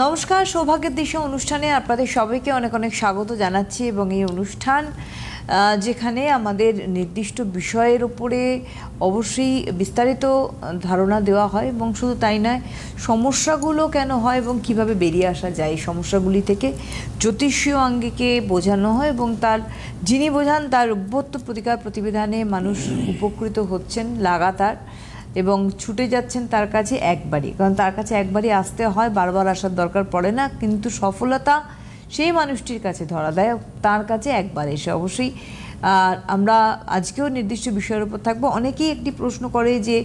নমস্কার, সৌভাগ্যের দিশা অনুষ্ঠানে আপনাদের সবাইকে অনেক অনেক স্বাগত জানাচ্ছি। এবং এই অনুষ্ঠান যেখানে আমাদের নির্দিষ্ট বিষয়ের উপরে অবশ্যই বিস্তারিত ধারণা দেওয়া হয়, এবং শুধু তাই নয়, সমস্যাগুলো কেন হয় এবং কিভাবে বেরিয়ে আসা যায় এই সমস্যাগুলি থেকে জ্যোতিষীয় আঙ্গিকে বোঝানো হয়, এবং তার যিনি বোঝান তার অভ্যর্থ প্রতিকার প্রতিবিধানে মানুষ উপকৃত হচ্ছেন লাগাতার এবং ছুটে যাচ্ছেন তার কাছে একবারই। কারণ তার কাছে একবারই আসতে হয়, বারবার আসার দরকার পড়ে না। কিন্তু সফলতা সেই মানুষটির কাছে ধরা দেয় তার কাছে একবার এসে। অবশ্যই আমরা আজকেও নির্দিষ্ট বিষয়ের উপর থাকবো। অনেকেই একটি প্রশ্ন করে যে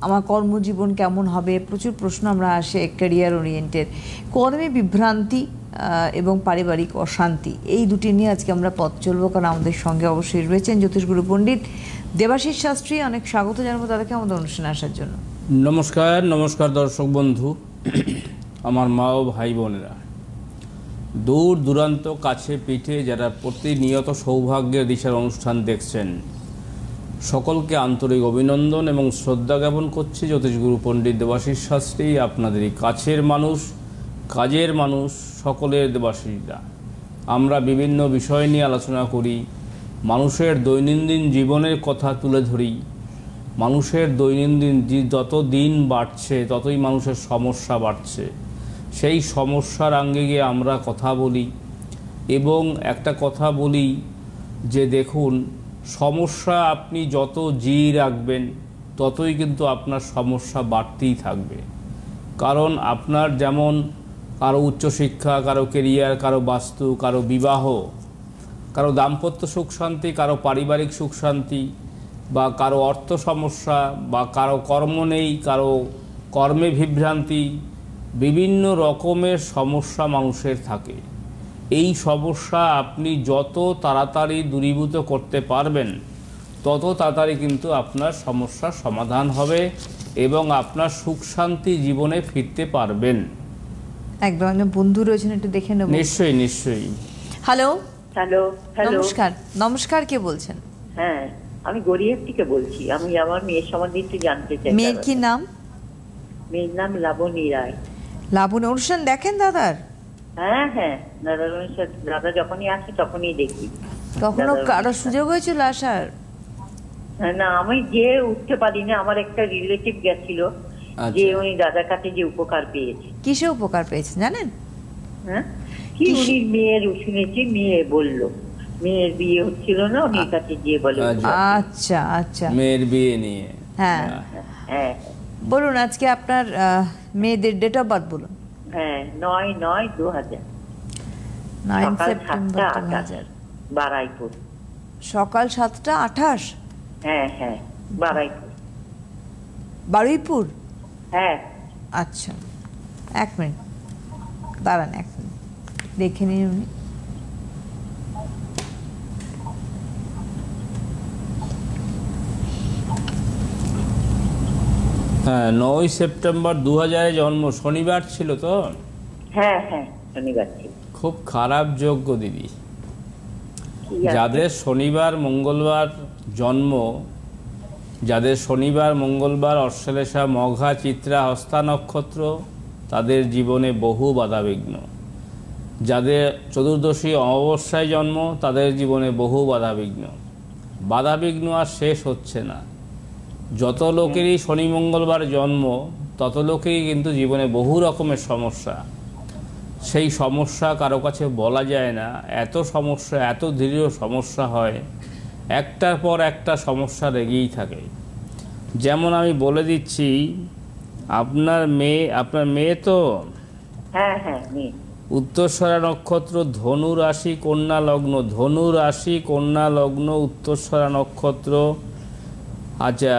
আমার কর্মজীবন কেমন হবে, প্রচুর প্রশ্ন আমরা আসে ক্যারিয়ার ওরিয়েন্টেড। কর্মে বিভ্রান্তি এবং পারিবারিক অশান্তি, এই দুটি নিয়ে আজকে আমরা পথ চলবো। কারণ আমাদের সঙ্গে অবশ্যই রয়েছেন জ্যোতিষগুরু পণ্ডিত দেবাশিস শাস্ত্রী। অনেক স্বাগত জানাবো তাদেরকে আমাদের অনুষ্ঠানে আসার জন্য। নমস্কার। নমস্কার দর্শক বন্ধু, আমার মা ও ভাই বোনেরা, দূর দূরান্ত কাছে পিঠে যারা প্রতিনিয়ত সৌভাগ্যের দিশার অনুষ্ঠান দেখছেন, সকলকে আন্তরিক অভিনন্দন এবং শ্রদ্ধা জ্ঞাপন করছি। জ্যোতিষগুরু পণ্ডিত দেবাশিস শাস্ত্রী আপনাদেরই কাছের মানুষ, কাজের মানুষ, সকলের দেবাশিসরা। আমরা বিভিন্ন বিষয় নিয়ে আলোচনা করি, মানুষের দৈনন্দিন জীবনের কথা তুলে ধরি। মানুষের দৈনন্দিন যত দিন বাড়ছে ততই মানুষের সমস্যা বাড়ছে। সেই সমস্যার আঙ্গিকে আমরা কথা বলি এবং একটা কথা বলি যে দেখুন, সমস্যা আপনি যত রাখবেন ততই কিন্তু আপনার সমস্যা বাড়তেই থাকবে। কারণ আপনার যেমন কারো উচ্চশিক্ষা, কারো কেরিয়ার, কারো বাস্তু, কারো বিবাহ, কারো দাম্পত্য সুখ শান্তি, কারো পারিবারিক সুখ শান্তি, বা কারো অর্থ সমস্যা, বা কারো কর্ম নেই, কারো কর্মে বিভ্রান্তি, বিভিন্ন রকমের সমস্যা মানুষের থাকে। এই সমস্যা আপনি যত তাড়াতাড়ি দূরীভূত করতে পারবেন তত তাড়াতাড়ি কিন্তু আপনার সমস্যার সমাধান হবে এবং আপনার সুখ শান্তি জীবনে ফিরতে পারবেন। একদম। বন্ধু রয়েছেন, একটু দেখে নেব। নিশ্চয়ই নিশ্চয়ই। হ্যালো হ্যালো হ্যালো, নমস্কার। নমস্কার, কে বলছেন? হ্যাঁ, আমি গড়িয়ার থেকে বলছি। আমি আমার মেয়ের সম্বন্ধে একটু জানতে চাই। মেয়ের কি নাম? মেয়ের নাম লাবণী রায়। লাবণী। অনুষ্ঠান দেখেন দাদার? হ্যাঁ হ্যাঁ, দাদা যখনই আসে তখনই দেখি। কখনো কারো সুযোগ হয়েছিল আসার? না, আমি যে উঠতে পারি না। আমার একটা রিলেটিভ গেছিল, যে উনি দাদার কাছে যে উপকার পেয়েছে। কিসে উপকার পেয়েছেন জানেন? হ্যাঁ, কি উনি মেয়ের শুনেছি, মেয়ে বললো মেয়ের বিয়ে হচ্ছিল না, উনি কাছে গিয়ে বলে। আচ্ছা আচ্ছা, মেয়ের বিয়ে নিয়ে। হ্যাঁ হ্যাঁ, বলুন আজকে আপনার মেয়েদের ডেট অফ বার্থ বলুন। হ্যাঁ, 9/9/2000, 9 সেপ্টেম্বর 2000, বারাইপুর। সকাল 7টা 28। হ্যাঁ হ্যাঁ, বারাইপুর। বারুইপুর? হ্যাঁ। আচ্ছা, এক মিনিট দাঁড়ান, এক মিনিট দেখে নিন। উনি হ্যাঁ, 9 সেপ্টেম্বর 2000 জন্ম, শনিবার ছিল তো? হ্যাঁ হ্যাঁ, শনিবার ছিল। খুব খারাপ যোগ্য দিদি। যাদের শনিবার মঙ্গলবার জন্ম, যাদের শনিবার মঙ্গলবার অশ্লেষা মঘা চিত্রা হস্তা নক্ষত্র, তাদের জীবনে বহু বাধাবিঘ্ন। যাদের চতুর্দশী অমাবস্যায় জন্ম, তাদের জীবনে বহু বাধাবিঘ্ন। বাধাবিঘ্ন আর শেষ হচ্ছে না। যত লোকেরই শনি মঙ্গলবার জন্ম তত লোকেরই কিন্তু জীবনে বহু রকমের সমস্যা। সেই সমস্যা কারো কাছে বলা যায় না, এত সমস্যা, এত দৃঢ় সমস্যা হয়, একটার পর একটা সমস্যা লেগেই থাকে। যেমন আমি বলে দিচ্ছি, আপনার মেয়ে তো? হ্যাঁ হ্যাঁ, মেয়ে। উত্তরসরা নক্ষত্র, ধনু রাশি, কন্যা লগ্ন। ধনু রাশি, কন্যা লগ্ন, উত্তরসরা নক্ষত্র। আচ্ছা,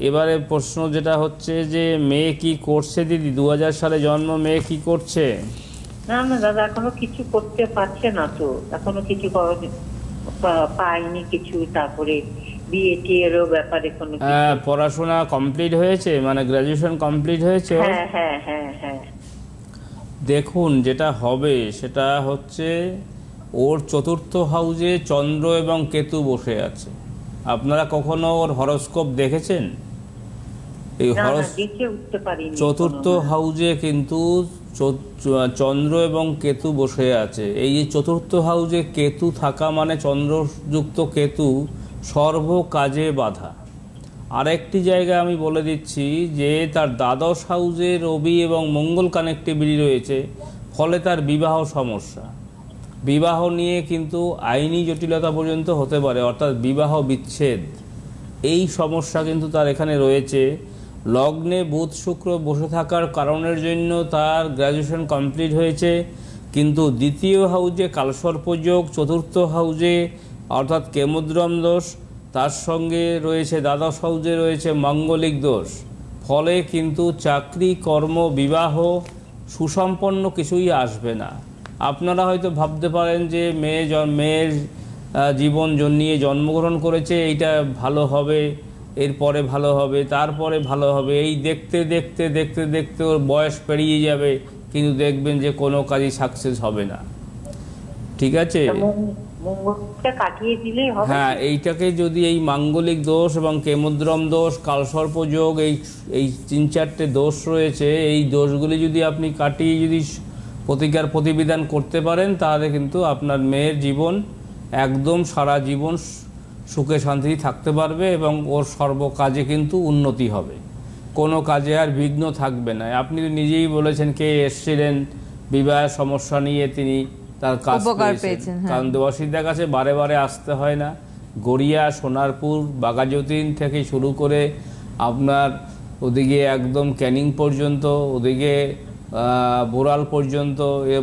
এবারে প্রশ্ন যেটা হচ্ছে যে মেয়ে কি করছে দিদি? 2000 সালে জন্ম, মেয়ে কি করছে? না না দাদা, এখনো কিছু করতে পারছে না তো, এখনো কিছু পাইনি কিছু। তারপরে বিয়ে টিয়েরও ব্যাপারে কোনো। হ্যাঁ, পড়াশোনা কমপ্লিট হয়েছে, মানে গ্রাজুয়েশন কমপ্লিট হয়েছে। হ্যাঁ হ্যাঁ হ্যাঁ হ্যাঁ। দেখুন, যেটা হবে সেটা হচ্ছে ওর চতুর্থ হাউজে চন্দ্র এবং কেতু বসে আছে। আপনারা কখনো ওর হরোস্কোপ দেখেছেন? এই চতুর্থ হাউজে কিন্তু চন্দ্র এবং কেতু বসে আছে। এই যে চতুর্থ হাউসে কেতু থাকা মানে চন্দ্রযুক্ত কেতু সর্ব কাজে বাধা। আরেকটি জায়গা আমি বলে দিচ্ছি যে তার দ্বাদশ হাউসে রবি এবং মঙ্গল কানেক্টিভিটি রয়েছে, ফলে তার বিবাহ সমস্যা, বিবাহ নিয়ে কিন্তু আইনি জটিলতা পর্যন্ত হতে পারে, অর্থাৎ বিবাহ বিচ্ছেদ, এই সমস্যা কিন্তু তার এখানে রয়েছে। লগ্নে বুধ শুক্র বসে থাকার কারণের জন্য তার গ্র্যাজুয়েশন কমপ্লিট হয়েছে, কিন্তু দ্বিতীয় হাউসে কালসর্পযোগ, চতুর্থ হাউসে অর্থাৎ কেমদ্রম দোষ, তার সঙ্গে রয়েছে দ্বাদশ হাউসে রয়েছে মঙ্গলিক দোষ, ফলে কিন্তু চাকরি, কর্ম, বিবাহ সুসম্পন্ন কিছুই আসবে না। আপনারা হয়তো ভাবতে পারেন যে মেয়ের জীবন নিয়ে জন্মগ্রহণ করেছে, এইটা ভালো হবে, এরপরে ভালো হবে, তারপরে ভালো হবে, এই দেখতে দেখতে দেখতে দেখতে ওর বয়স পেরিয়ে যাবে, কিন্তু দেখবেন যে কোনো কাজই সাকসেস হবে না। ঠিক আছে, হ্যাঁ, এইটাকে যদি এই মাঙ্গলিক দোষ এবং কেমদ্রম দোষ, কালসর্পযোগ, এই 3-4টে দোষ রয়েছে, এই দোষগুলি যদি আপনি কাটিয়ে যদি প্রতিকার প্রতিবিধান করতে পারেন, তাহলে কিন্তু আপনার মেয়ের জীবন একদম সারা জীবন সুখে শান্তি থাকতে পারবে এবং ওর সর্বকাজে কিন্তু উন্নতি হবে, কোনো কাজে আর বিঘ্ন থাকবে না। আপনি তো নিজেই বলেছেন কে এসেছিলেন বিবাহের সমস্যা নিয়ে, তিনি তার কাজ পেয়েছেন, কারণ দেবাশিসদার কাছে বারে বারে আসতে হয় না। গড়িয়া, সোনারপুর, বাঘাযতীন থেকে শুরু করে আপনার ওদিকে একদম ক্যানিং পর্যন্ত, ওদিকে বোরাল পর্যন্ত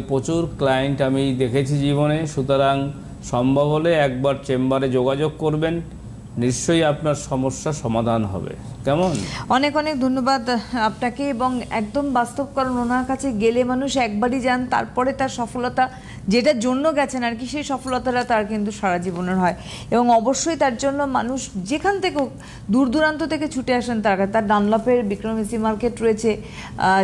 প্রচুর ক্লায়েন্ট আমি দেখেছি জীবনে। সুতরাং সম্ভব হলে একবার চেম্বারে যোগাযোগ করবেন, নিশ্চয়ই আপনার সমস্যার সমাধান হবে। কেমন? অনেক অনেক ধন্যবাদ আপনাকে। এবং একদম বাস্তব, কারণ ওনার কাছে গেলে মানুষ একবারই যান, তারপরে তার সফলতা, যেটার জন্য গেছেন আর কি, সেই সফলতাটা তার কিন্তু সারা জীবনের হয়। এবং অবশ্যই তার জন্য মানুষ যেখান থেকে দূর দূরান্ত থেকে ছুটে আসেন তার কাছে। তার ডানলপের বিক্রমেসি মার্কেট রয়েছে,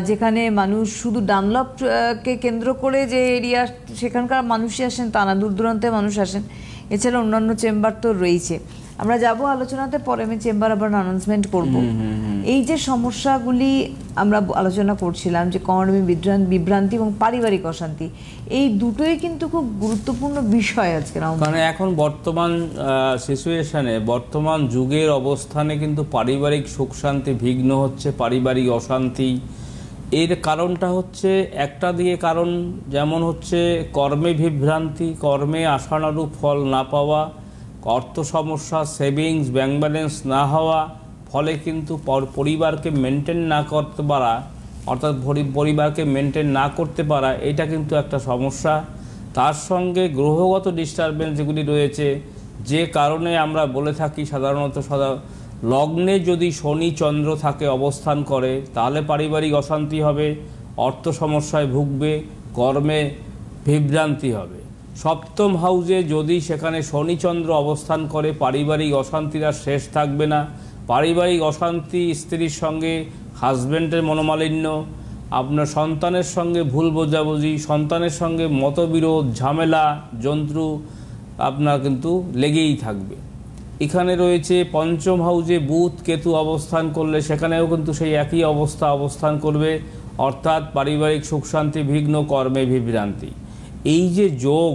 যেখানে মানুষ শুধু ডানলপকে কেন্দ্র করে যে এরিয়া, সেখানকার মানুষই আসেন তা না, দূর দূরান্তে মানুষ আসেন। এছাড়া অন্যান্য চেম্বার তো রয়েছে, আমরা যাব আলোচনাতে, পরে আমি চেম্বার আবার অ্যানাউন্সমেন্ট করব। এই যে সমস্যাগুলি আমরা আলোচনা করছিলাম, যে কর্মী বিভ্রান্তি এবং পারিবারিক অশান্তি, এই দুটোই কিন্তু খুব গুরুত্বপূর্ণ বিষয় আজকে। কারণ এখন বর্তমান সিচুয়েশনে, বর্তমান যুগের অবস্থানে কিন্তু পারিবারিক সুখ শান্তি বিঘ্ন হচ্ছে, পারিবারিক অশান্তি। এর কারণটা হচ্ছে একটা দিয়ে কারণ, যেমন হচ্ছে কর্মে বিভ্রান্তি, কর্মে আশানুরূপ ফল না পাওয়া, অর্থ সমস্যা, সেভিংস, ব্যাংক ব্যালেন্স না হওয়া, ফলে কিন্তু পরিবারকে মেনটেন না করতে পারা, অর্থাৎ পরিবারকে মেনটেন না করতে পারা, এটা কিন্তু একটা সমস্যা। তার সঙ্গে গ্রহগত ডিস্টারবেন্স যেগুলি রয়েছে, যে কারণে আমরা বলে থাকি সাধারণত লগ্নে যদি শনি চন্দ্র থাকে, অবস্থান করে, তাহলে পারিবারিক অশান্তি হবে, অর্থ সমস্যায় ভুগবে, কর্মে বিভ্রান্তি হবে। সপ্তম হাউসে যদি সেখানে শনি চন্দ্র অবস্থান করে, পারিবারিক অশান্তির আর শেষ থাকবে না। পারিবারিক অশান্তি, স্ত্রীর সঙ্গে হাজব্যান্ডের মনোমালিন্য, আপনার সন্তানের সঙ্গে ভুল বোঝাবুঝি, সন্তানের সঙ্গে মতবিরোধ, ঝামেলা, যন্ত্রু আপনার কিন্তু লেগেই থাকবে। এখানে রয়েছে পঞ্চম হাউসে বুধ কেতু অবস্থান করলে, সেখানেও কিন্তু সেই একই অবস্থান করবে, অর্থাৎ পারিবারিক সুখ শান্তি বিঘ্ন, কর্মে বিভ্রান্তি। এই যে যোগ,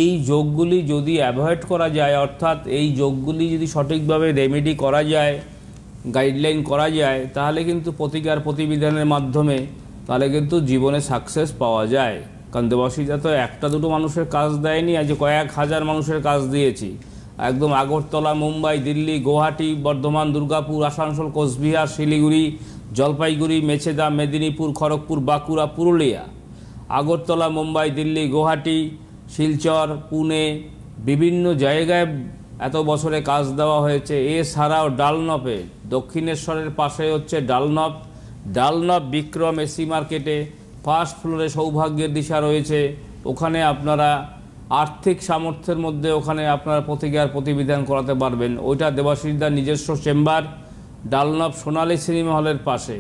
এই যোগগুলি যদি অ্যাভয়েড করা যায়, অর্থাৎ এই যোগগুলি যদি সঠিকভাবে রেমেডি করা যায়, গাইডলাইন করা যায়, তাহলে কিন্তু প্রতিকার প্রতিবিধানের মাধ্যমে তাহলে কিন্তু জীবনে সাকসেস পাওয়া যায়। কারণ দেবাশিসদা তো একটা দুটো মানুষের কাজ দেয়নি, আজ কয়েক হাজার মানুষের কাজ দিয়েছি। একদম আগরতলা, মুম্বাই, দিল্লি, গুয়াহাটি, বর্ধমান, দুর্গাপুর, আসানসোল, কোচবিহার, শিলিগুড়ি, জলপাইগুড়ি, মেছেদা, মেদিনীপুর, খড়গপুর, বাঁকুড়া, পুরুলিয়া, আগরতলা, মুম্বাই, দিল্লি, গুয়াহাটি, শিলচর, পুনে, বিভিন্ন জায়গায় এত বছরে কাজ দেওয়া হয়েছে। এছাড়াও ডালনপে, দক্ষিণেশ্বরের পাশে হচ্ছে ডালনপ বিক্রম এসি মার্কেটে ফার্স্ট ফ্লোরে সৌভাগ্যের দিশা রয়েছে। ওখানে আপনারা আর্থিক সামর্থ্যের মধ্যে ওখানে আপনারা প্রতিকার প্রতিবিধান করাতে পারবেন। ওইটা দেবাশিসদার নিজস্ব চেম্বার, ডালনপ সোনালী সিনেমা হলের পাশে।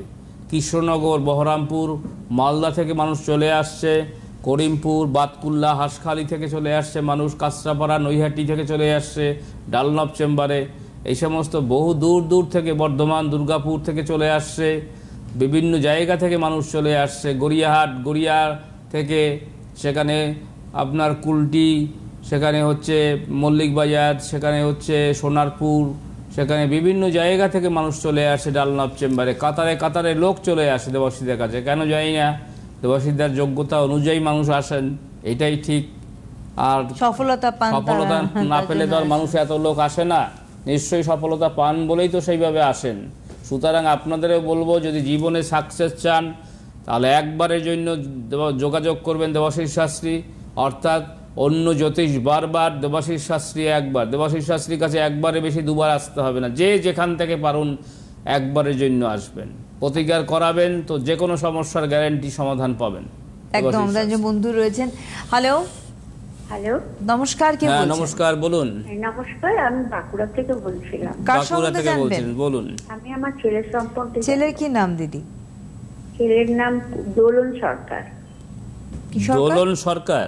কৃষ্ণনগর, বহরমপুর, মালদা থেকে মানুষ চলে আসছে, করিমপুর, বাতকুল্লা, হাঁসখালি থেকে চলে আসছে মানুষ, কাঁচরাপাড়া, নৈহাটি থেকে চলে আসছে ডালনপ চেম্বারে। এই সমস্ত বহু দূর দূর থেকে, বর্ধমান, দুর্গাপুর থেকে চলে আসছে। বিভিন্ন জায়গা থেকে মানুষ চলে আসছে, গড়িয়া থেকে, সেখানে আপনার কুলটি, সেখানে হচ্ছে মল্লিক বাজার, সেখানে হচ্ছে সোনারপুর, সেখানে বিভিন্ন জায়গা থেকে মানুষ চলে আসে ডালনাপ চেম্বারে, কাতারে কাতারে লোক চলে আসে দেবাশীদের কাছে। কেন জানি না, দেবাশীদার যোগ্যতা অনুযায়ী মানুষ আসেন, এটাই ঠিক। আর সফলতা না পেলে তো আর মানুষ এত লোক আসে না, নিশ্চয়ই সফলতা পান বলেই তো সেইভাবে আসেন। সুতরাং আপনাদেরও বলবো, যদি জীবনে সাকসেস চান তাহলে একবারের জন্য যোগাযোগ করবেন দেবাশীষ শাস্ত্রী, অর্থাৎ অন্য জ্যোতিষ বারবার, দেবাশীষ শাস্ত্রী একবার। দেবাশীষ শাস্ত্রীর কাছে একবারে বেশি দুবার আসতে হবে না, যে যেখান থেকে পারুন একবারের জন্য আসবেন, প্রতিকার করাবেন, তো যে কোনো সমস্যার গ্যারান্টি সমাধান পাবেন। একদম। আমাদের বন্ধু রয়েছেন। হ্যালো হ্যালো, নমস্কার, কে বলছেন? নমস্কার, বলুন। নমস্কার, আমি বাঁকুড়া থেকে বলছিলাম। বাঁকুড়া থেকে বলছেন, বলুন। আমি আমার ছেলের সম্পর্কে। ছেলের কি নাম দিদি? ছেলের নাম দোলন সরকার। কি সরকার? দোলন সরকার।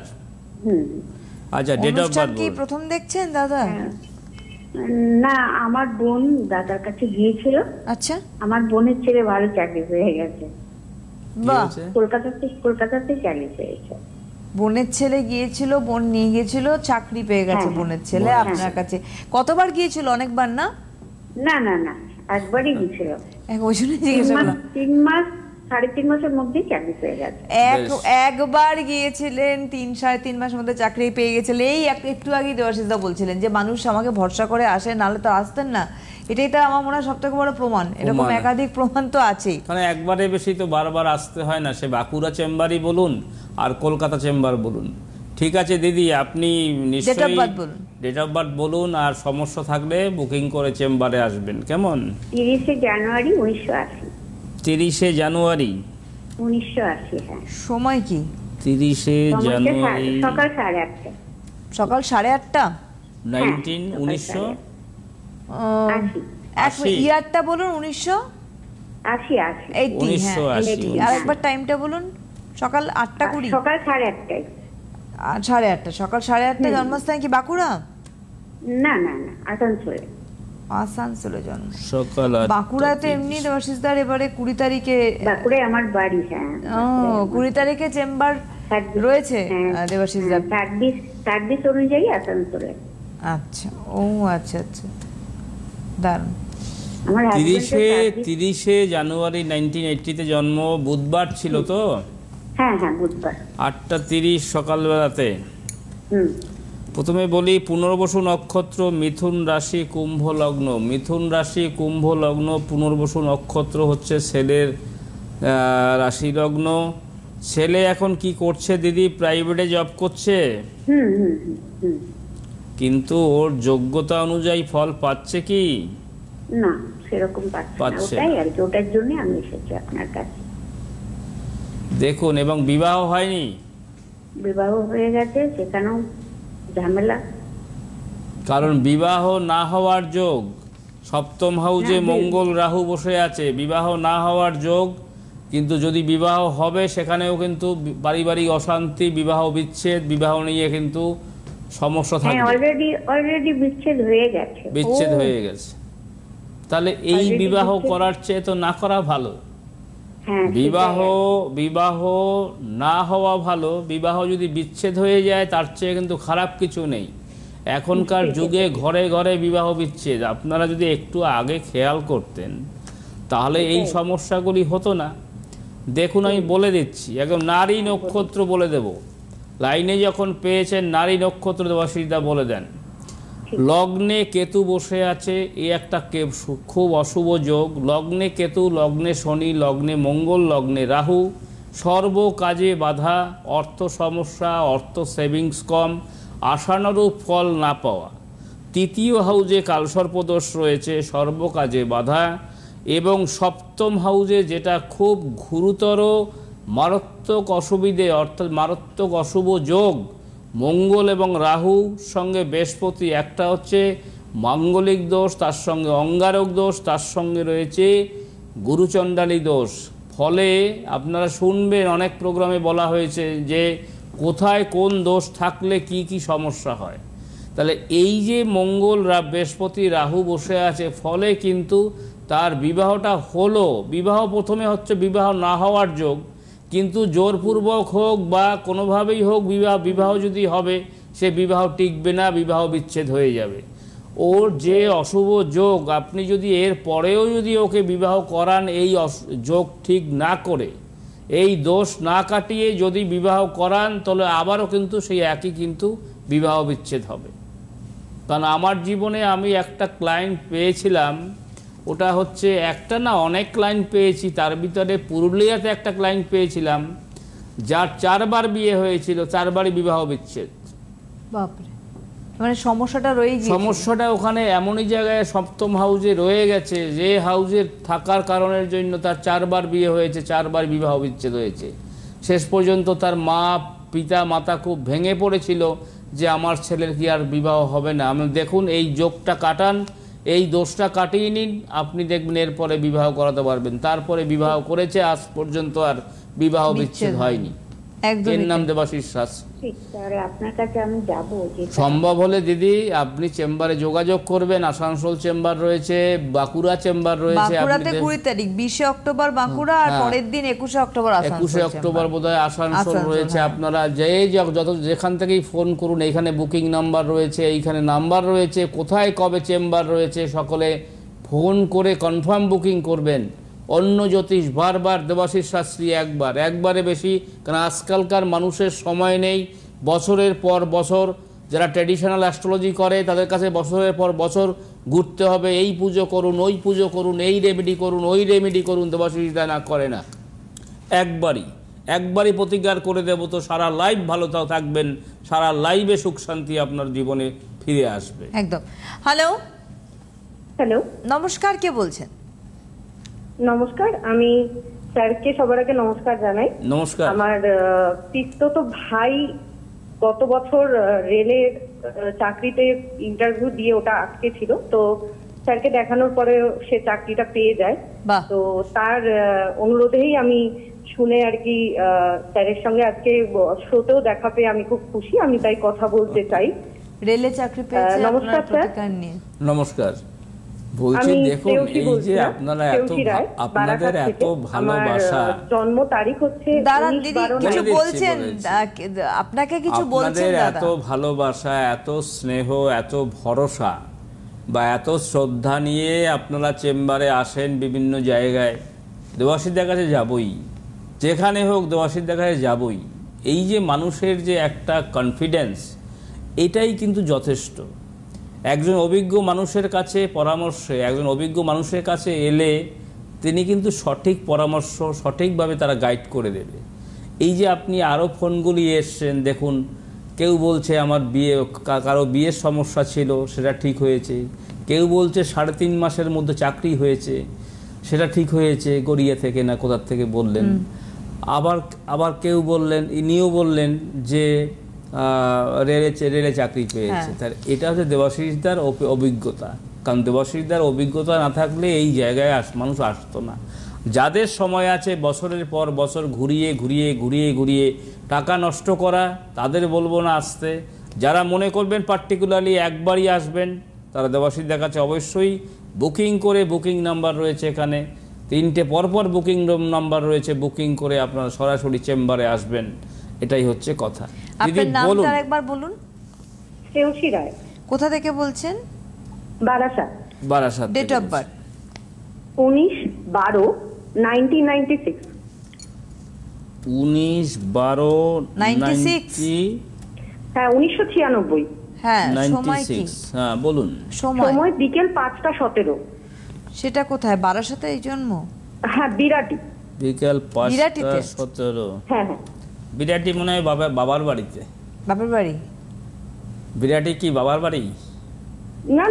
আচ্ছা, ডেট অফ বার্থ কি প্রথম দেখছেন দাদা? না, আমার বোন দাদার কাছে গিয়েছিল। আচ্ছা, আমার বোনের ছেলে ভালো চাকরি পেয়ে গেছে। বাহ, কলকাতাতে চাকরি পেয়েছে। বোনের ছেলে গিয়েছিল, বোন নিয়ে গিয়েছিল, চাকরি পেয়ে গেছে বোনের ছেলে আপনার কাছে। কতবার গিয়েছিল? অনেকবার? না না না না, একবারই গিয়েছিল। ওই জন্য জিজ্ঞাসা করলাম। 3 মাস 3.5 মাসের মধ্যেই চাকরি পেয়ে গেছে। একবার গিয়েছিলেন, 3-3.5 মাসের মধ্যে চাকরি পেয়ে গেছিলেন। এই একটু আগে দেবাশিসদা বলছিলেন যে মানুষ আমাকে ভরসা করে আসে, নাহলে তো আসতেন না। এটাই তো আমার মনে হয় সব থেকে বড় প্রমাণ। এরকম একাধিক প্রমাণ তো আছেই। কারণ একবারে বেশি তো বারবার আসতে হয় না, সে বাঁকুড়া চেম্বারই বলুন আর কলকাতা চেম্বার বলুন। ঠিক আছে দিদি, আপনি নিশ্চয়ই ডেট অফ বার্থ বলুন, আর সমস্যা থাকলে বুকিং করে চেম্বারে আসবেন। কেমন? 30শে জানুয়ারি 1980। 30শে জানুয়ারি 1980। হ্যাঁ। সময় কি? 30শে জানুয়ারি সকাল 8:30। সকাল 8:30? 1980। ইয়ারটা বলুন। 1980। আর একবার টাইমটা বলুন। সকাল 8:20? সকাল 8:30। 8:30। সকাল 8:30। জন্মস্থান কি বাঁকুড়া? না না না, আসানসোলে। আসানসোলে জন্ম। সকাল বাঁকুড়াতে এমনি দেবাশিসদার এবারে 20 তারিখে বাঁকুড়ায় আমার বাড়ি। হ্যাঁ। 20 তারিখে চেম্বার রয়েছে দেবাশিসদার। সার্ভিস অনুযায়ী আসানসোলে। আচ্ছা, ও আচ্ছা আচ্ছা, দারুণ। 30শে জানুয়ারি 1980 জন্ম, বুধবার ছিল তো? হ্যাঁ হ্যাঁ, বুধবার। 8:30 সকালবেলাতে। প্রথমে বলি, পুনর্বসু নক্ষত্র, মিথুন রাশি, কুম্ভ লগ্ন। মিথুন রাশি, কুম্ভ লগ্ন, পুনর্বসু নক্ষত্র হচ্ছে ছেলের রাশি লগ্ন। ছেলে এখন কি করছে দিদি? প্রাইভেটে জব করছে, কিন্তু ওর যোগ্যতা অনুযায়ী ফল পাচ্ছে কি? না, সেরকম পাচ্ছে না। আর ওটার জন্য আমি এসেছি আপনার কাছে। দেখুন, এবং বিবাহ হয়নি? বিবাহ হয়ে গেছে, সেখানেও ঝামেলা। কারণ বিবাহ না হওয়ার যোগ, সপ্তম হাউজে মঙ্গল রাহু বসে আছে, বিবাহ না হওয়ার যোগ। কিন্তু যদি বিবাহ হবে, সেখানেও কিন্তু পারিবারিক অশান্তি, বিবাহ বিচ্ছেদ, বিবাহ নিয়ে কিন্তু সমস্যা থাকবে। অলরেডি বিচ্ছেদ হয়ে গেছে। বিচ্ছেদ হয়ে গেছে। তাহলে এই বিবাহ করার চেয়ে তো না করা ভালো। বিবাহ না হওয়া ভালো। বিবাহ যদি বিচ্ছেদ হয়ে যায়, তার চেয়ে কিন্তু খারাপ কিছু নেই। এখনকার যুগে ঘরে ঘরে বিবাহ বিচ্ছেদ। আপনারা যদি একটু আগে খেয়াল করতেন, তাহলে এই সমস্যাগুলি হতো না। দেখুন, আমি বলে দিচ্ছি, একদম নারী নক্ষত্র বলে দেব। লাইনে যখন পেয়েছেন নারী নক্ষত্র, দেবাশিসদা বলে দেন। লগ্নে কেতু বসে আছে, এই একটা খুব অশুভ যোগ। লগ্নে কেতু, লগ্নে শনি, লগ্নে মঙ্গল, লগ্নে রাহু। সর্ব কাজে বাধা, অর্থ সমস্যা, অর্থ সেভিংস কম, আশানুরূপ ফল না পাওয়া। তৃতীয় হাউজে কালসর্পদোষ রয়েছে, সর্বকাজে বাধা। এবং সপ্তম হাউজে যেটা খুব গুরুতর মারাত্মক অসুবিধে, অর্থাৎ মারাত্মক অশুভ যোগ, মঙ্গল এবং রাহু সঙ্গে বৃহস্পতি। একটা হচ্ছে মাঙ্গলিক দোষ, তার সঙ্গে অঙ্গারক দোষ, তার সঙ্গে রয়েছে গুরুচণ্ডালী দোষ। ফলে আপনারা শুনবেন, অনেক প্রোগ্রামে বলা হয়েছে যে কোথায় কোন দোষ থাকলে কি কি সমস্যা হয়। তাহলে এই যে মঙ্গল বৃহস্পতি রাহু বসে আছে, ফলে কিন্তু তার বিবাহটা হলো, বিবাহ প্রথমে হচ্ছে বিবাহ না হওয়ার যোগ, কিন্তু জোরপূর্বক হোক বা কোনোভাবেই হোক বিবাহ যদি হবে, সে বিবাহ টিকবে না, বিবাহ বিচ্ছেদ হয়ে যাবে। ওর যে অশুভ যোগ, আপনি যদি এর পরেও যদি ওকে বিবাহ করান, এই যোগ ঠিক না করে, এই দোষ না কাটিয়ে যদি বিবাহ করান, তাহলে আবারও কিন্তু সেই একই কিন্তু বিবাহ বিচ্ছেদ হবে। কারণ আমার জীবনে আমি একটা ক্লায়েন্ট পেয়েছিলাম, ওটা হচ্ছে একটা না অনেক ক্লায়েন্ট পেয়েছি, তার ভিতরে পুরুলিয়াতে একটা ক্লায়েন্ট পেয়েছিলাম যার 4 বার বিয়ে হয়েছিল, 4 বারই বিবাহ বিচ্ছেদ। বাপরে, মানে সমস্যাটা রয়ে গেছে। সমস্যাটা ওখানে এমনই জায়গায় 7ম হাউজে রয়ে গেছে, যে হাউজের থাকার কারণের জন্য তার 4 বার বিয়ে হয়েছে, 4 বার বিবাহ বিচ্ছেদ হয়েছে। শেষ পর্যন্ত তার পিতা মাতা খুব ভেঙে পড়েছিল যে আমার ছেলের কি আর বিবাহ হবে না। আমি দেখুন, এই যোগটা কাটান, এই দোষটা কাটিয়ে নিন, আপনি দেখবেন এরপরে বিবাহ করাতে পারবেন। তারপরে বিবাহ করেছে, আজ পর্যন্ত আর বিবাহ বিচ্ছেদ হয়নি। এর নাম দেবাশিস শাস্ত্রী। আপনার কাছে আমি যাবো, সম্ভব হলে দিদি আপনি চেম্বারে যোগাযোগ করবেন। আসানসোল চেম্বার রয়েছে, বাঁকুড়া চেম্বার রয়েছে। বাঁকুড়াতে 20 তারিখ, 20 অক্টোবর বাঁকুড়া, আর পরের দিন 21 অক্টোবর আসানসোল। 21 অক্টোবর বোধহয় আসানসোল রয়েছে। আপনারা যেখান থেকেই ফোন করুন, এইখানে বুকিং নাম্বার রয়েছে, এইখানে নাম্বার রয়েছে, কোথায় কবে চেম্বার রয়েছে, সকলে ফোন করে কনফার্ম বুকিং করবেন। অন্য জ্যোতিষ বারবার, দেবাশিস শাস্ত্রী একবারে বেশি, কারণ আজকালকার মানুষের সময় নেই। বছরের পর বছর যারা ট্র্যাডিশনাল অ্যাস্ট্রোলজি করে, তাদের কাছে বছরের পর বছর ঘুরতে হবে, এই পুজো করুন, ওই পুজো করুন, এই রেমেডি করুন, ওই রেমেডি করুন। দেবাশিস দা না করে না, একবারই প্রতিকার করে দেব, তো সারা লাইফ ভালো থাকবেন, সারা লাইফে সুখ শান্তি আপনার জীবনে ফিরে আসবে। একদম। হ্যালো, নমস্কার, কে বলছেন? নমস্কার, আমি স্যারকে সবার আগে নমস্কার জানাই। নমস্কার। আমার পিস্তত ভাই গত বছর রেলের চাকরিতে ইন্টারভিউ দিয়ে ওটা আটকে ছিল, তো স্যারকে দেখানোর পরে সে চাকরিটা পেয়ে যায়। তো তার অনুরোধেই আমি শুনে আর কি স্যারের সঙ্গে আজকে শোতেও দেখা পেয়ে আমি খুব খুশি, আমি তাই কথা বলতে চাই। রেলে চাকরি পেয়েছে। নমস্কার স্যার। নমস্কার। বলছি দেখুন, এই যে আপনাদের এত ভালোবাসা, জন্ম তারিখ হচ্ছে কিছু বলছেন, আপনাকে কিছু বলছেন দাদা, এত ভালোবাসা, এত স্নেহ, এত ভরসা বা এত শ্রদ্ধা নিয়ে আপনারা চেম্বারে আসেন বিভিন্ন জায়গায়। দেবাশিসদার কাছে যাবই, যেখানে হোক দেবাশিসদার কাছে যাবই। এই যে মানুষের যে একটা কনফিডেন্স, এটাই কিন্তু যথেষ্ট। একজন অভিজ্ঞ মানুষের কাছে একজন অভিজ্ঞ মানুষের কাছে এলে তিনি কিন্তু সঠিক পরামর্শ সঠিকভাবে তারা গাইড করে দেবে। এই যে আপনি আরও ফোনগুলি এসছেন, দেখুন, কেউ বলছে আমার কারো বিয়ের সমস্যা ছিল, সেটা ঠিক হয়েছে। কেউ বলছে 3.5 মাসের মধ্যে চাকরি হয়েছে, সেটা ঠিক হয়েছে, গড়িয়া থেকে না কোথা থেকে বললেন। আবার কেউ বললেন, ইনিও বললেন যে রেলে চাকরি পেয়েছে। তার এটা হচ্ছে দেবাশিসদার অভিজ্ঞতা। কারণ দেবাশিসদার অভিজ্ঞতা না থাকলে এই জায়গায় মানুষ আসতো না। যাদের সময় আছে বছরের পর বছর ঘুরিয়ে টাকা নষ্ট করা, তাদের বলবো না আসতে। যারা মনে করবেন পার্টিকুলারলি একবারই আসবেন, তারা দেবাশিসদার কাছে অবশ্যই বুকিং করে, বুকিং নাম্বার রয়েছে এখানে 3টে পরপর বুকিং নাম্বার রয়েছে, বুকিং করে আপনারা সরাসরি চেম্বারে আসবেন। এটাই হচ্ছে কথা। আপনার নামটা একবার বলুন। শ্রেয়সী রায়। কোথা থেকে বলছেন? বারাসাত। Date of birth 19/12/1996। 19/12/96। হ্যাঁ, 1996। হ্যাঁ, সময় কি? হ্যাঁ বলুন। সময় বিকেল 5টা 17। সেটা কোথায়? বারাসাতে এই জন্ম? হ্যাঁ, বিরাটি। বিকেল 5টা 17। হ্যাঁ। বিরাটি মনে হয় বাবার বাড়িতে। বাবার বাড়ি? বিরাটি কি বাবার বাড়ি? না,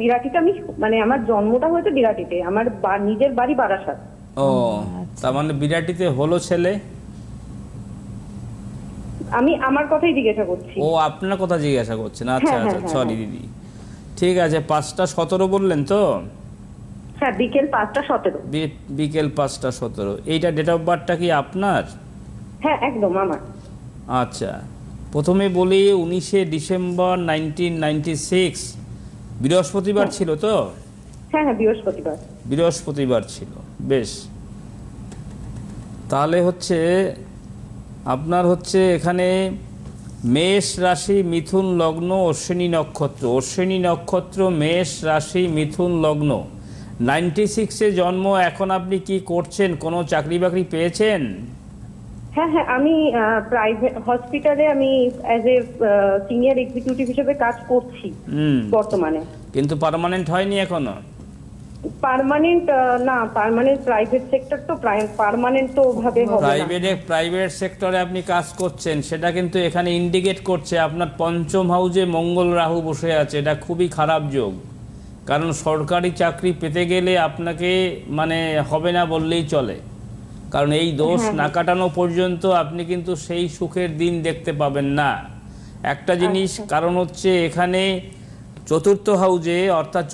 বিরাটিতে আমি, মানে আমার জন্মটা হয়েছে বিরাটিতে, আমার নিজের বাড়ি বারাসাত। ও, তার মানে বিরাটিতে হলো ছেলে। আমি আমার কথাই জিজ্ঞাসা করছি। ও, আপনার কথা জিজ্ঞাসা করছেন। আচ্ছা, সরি দিদি। ঠিক আছে, 5টা 17 বললেন তো? হ্যাঁ, বিকেল 5টা 17। বিকেল 5টা 17। এইটা ডেট অফ বার্থটা কি আপনার? হ্যাঁ, একদম আমার। আচ্ছা, প্রথমে বলি 19শে ডিসেম্বর 1996 বৃহস্পতিবার ছিল তো? হ্যাঁ হ্যাঁ, বৃহস্পতিবার। বৃহস্পতিবার ছিল, বেশ। তাহলে হচ্ছে আপনার হচ্ছে এখানে মেষ রাশি, মিথুন লগ্ন, অশ্বিনী নক্ষত্র। অশ্বিনী নক্ষত্র, মেষ রাশি, মিথুন লগ্ন। 96-এ জন্ম। এখন আপনি কি করছেন? কোনো চাকরি বাকরি পেয়েছেন? হ্যাঁ হ্যাঁ, আমি প্রাইভেট হসপিটালে আমি অ্যাজ এ সিনিয়র এক্সিকিউটিভ হিসেবে কাজ করছি বর্তমানে। কিন্তু পার্মানেন্ট হয়নি এখনো? পার্মানেন্ট না, পার্মানেন্ট প্রাইভেট সেক্টর তো, পার্মানেন্ট তো ওভাবে হবে না। প্রাইভেট সেক্টরে আপনি কাজ করছেন, সেটা কিন্তু এখানে ইন্ডিকেট করছে আপনার পঞ্চম হাউজে মঙ্গল রাহু বসে আছে। এটা খুবই খারাপ যোগ, কারণ সরকারি চাকরি পেতে গেলে আপনাকে মানে হবে না বললেই চলে, কারণ এই দোষ না কাটানো পর্যন্ত আপনি কিন্তু সেই সুখের দিন দেখতে পাবেন না। একটা জিনিস, কারণ হচ্ছে এখানে চতুর্থ হাউজে, অর্থাৎ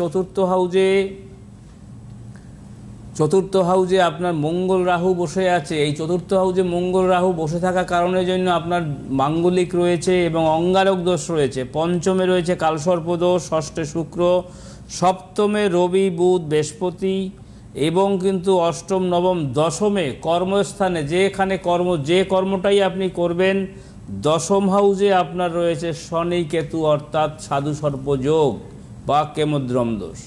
চতুর্থ হাউজে আপনার মঙ্গল রাহু বসে আছে। এই চতুর্থ হাউজে মঙ্গল রাহু বসে থাকা কারণের জন্য আপনার মাঙ্গলিক রয়েছে এবং অঙ্গারক দোষ রয়েছে। পঞ্চমে রয়েছে কালসর্প দোষ, ষষ্ঠে শুক্র, সপ্তমে রবি, বুধ, বৃহস্পতি, এবং কিন্তু অষ্টম, নবম, দশমে কর্মস্থানে যেখানে যে কর্মটাই আপনি করবেন, দশম হাউজে আপনার রয়েছে শনি কেতু, অর্থাৎ সাধু সর্প যোগ বা কেমদ্রম দোষ।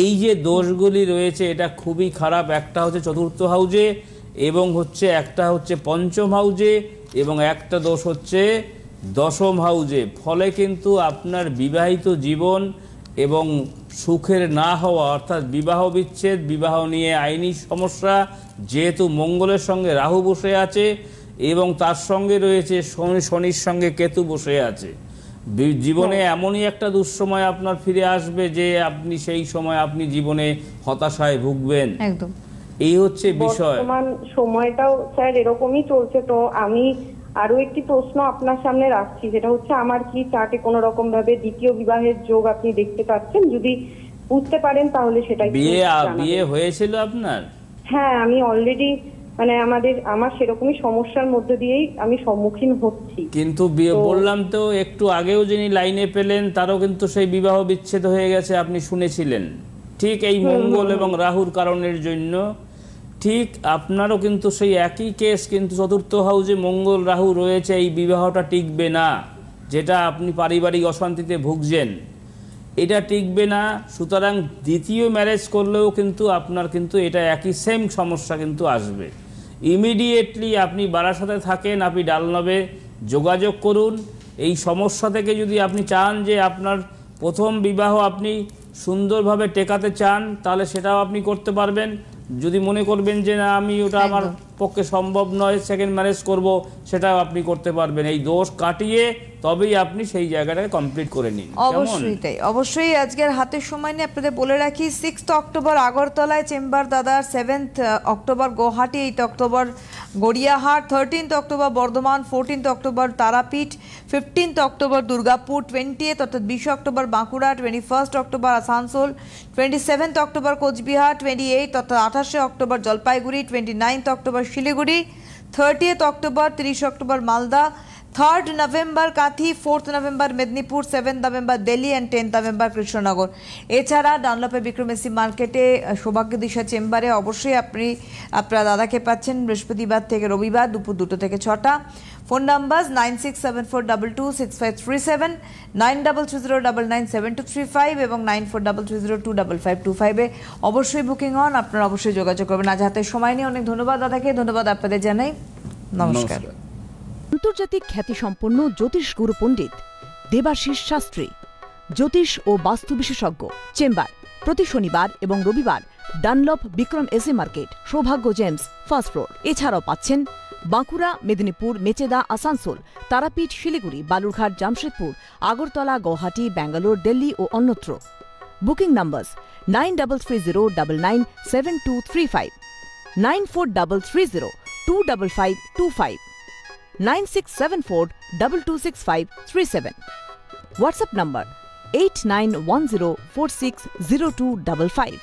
এই যে দোষগুলি রয়েছে এটা খুবই খারাপ। একটা হচ্ছে চতুর্থ হাউজে এবং একটা হচ্ছে পঞ্চম হাউজে, এবং একটা দোষ হচ্ছে দশম হাউজে। ফলে কিন্তু আপনার বিবাহিত জীবন এবং সুখের না হওয়া, অর্থাৎ বিবাহ বিচ্ছেদ, বিবাহ নিয়ে আইনি সমস্যা, যেহেতু মঙ্গলের সঙ্গে রাহু বসে আছে এবং তার সঙ্গে রয়েছে শনির সঙ্গে কেতু বসে আছে। জীবনে এমনই একটা দুঃসময় আপনার ফিরে আসবে যে আপনি সেই সময় আপনি জীবনে হতাশায় ভুগবেন। একদম, এই হচ্ছে বিষয়। বর্তমান সময়টাও স্যার এরকমই চলছে। তো আমি আরো একটি প্রশ্ন আপনার সামনে রাখছি, যেটা হচ্ছে আমার কি চার্টে কোনো রকম ভাবে দ্বিতীয় বিবাহের যোগ আপনি দেখতে পাচ্ছেন? যদি বুঝতে পারেন তাহলে সেটাই। বিয়ে হয়েছিল আপনার? হ্যাঁ, আমি অলরেডি মানে আমার সেরকমই সমস্যার মধ্যে দিয়েই আমি সম্মুখীন হচ্ছি। কিন্তু বললাম তো একটু আগেও যিনি লাইনে পেলেন তারও কিন্তু সেই বিবাহ বিচ্ছেদ হয়ে গেছে, আপনি শুনেছিলেন। ঠিক এই মঙ্গল এবং রাহুর কারণের জন্য ঠিক আপনারও কিন্তু সেই একই কেস, কিন্তু চতুর্থ হাউজে মঙ্গল রাহু রয়েছে। এই বিবাহটা টিকবে না, যেটা আপনি পারিবারিক অশান্তিতে ভুগছেন, এটা টিকবে না। সুতরাং দ্বিতীয় ম্যারেজ করলেও কিন্তু আপনার কিন্তু এটা একই সেম সমস্যা কিন্তু আসবে। ইমিডিয়েটলি আপনি বারাসাতে থাকেন, আপনি ডালনবে যোগাযোগ করুন। এই সমস্যা থেকে যদি আপনি চান যে আপনার প্রথম বিবাহ আপনি সুন্দরভাবে টেকাতে চান, তাহলে সেটাও আপনি করতে পারবেন। যদি মনে করবেন যে না আমি ওটা আমার পক্ষে সম্ভব নয়, সেকেন্ড ম্যারেজ করব, সেটাও আপনি করতে পারবেন। এই দোষ কাটিয়ে তবেই আপনি সেই জায়গাটাকে কমপ্লিট করে নিন। অবশ্যই তাই, অবশ্যই। আজকের হাতের সময় নিয়ে আপনাদের বলে রাখি, 6th অক্টোবর আগরতলায় চেম্বার দাদার, 7th October Guwahati, 8th October Gariahat, 13th October Bardhaman, 14th October Tarapith, 15th October Durgapur, 20th অর্থাৎ 20 October Bankura, 21st October Asansol, 27th October Cooch Behar, 28th অর্থাৎ 28 October Jalpaiguri, 29th October Siliguri, 30th October, 30 October Malda, 3rd November Kanthi, 4th November Medinipur, 7th November Delhi and 10th November Krishnanagar. এছাড়া ডানলপে বিক্রমেসি মার্কেটে সৌভাগ্য দিশা চেম্বারে অবশ্যই আপনি আপনার দাদাকে পাচ্ছেন বৃহস্পতিবার থেকে রবিবার দুপুর 2টা থেকে 6টা। ফোন নাম্বার 9674226537, 9330997235 এবং 9433025525 এ অবশ্যই বুকিং হন। আপনারা অবশ্যই যোগাযোগ করবেন। আজ হাতে সময় নিয়ে অনেক ধন্যবাদ দাদাকে, ধন্যবাদ আপনাদের জানাই। নমস্কার। আন্তর্জাতিক খ্যাতিসম্পন্ন জ্যোতিষ গুরু পণ্ডিত দেবাশিস শাস্ত্রী, জ্যোতিষ ও বাস্তু বিশেষজ্ঞ, চেম্বার প্রতি শনিবার এবং রবিবার ডানলপ বিক্রম এসি মার্কেট, সৌভাগ্য জেমস, ফার্স্ট ফ্লোর। এছাড়াও পাচ্ছেন বাঁকুড়া, মেদিনীপুর, মেচেদা, আসানসোল, তারাপীঠ, শিলিগুড়ি, বালুরঘাট, জামশেদপুর, আগরতলা, গুয়াহাটি, ব্যাঙ্গালোর, দিল্লি ও অন্যত্র। Booking number 9330997235, 9433025525, 9674226537. WhatsApp number 8910460255.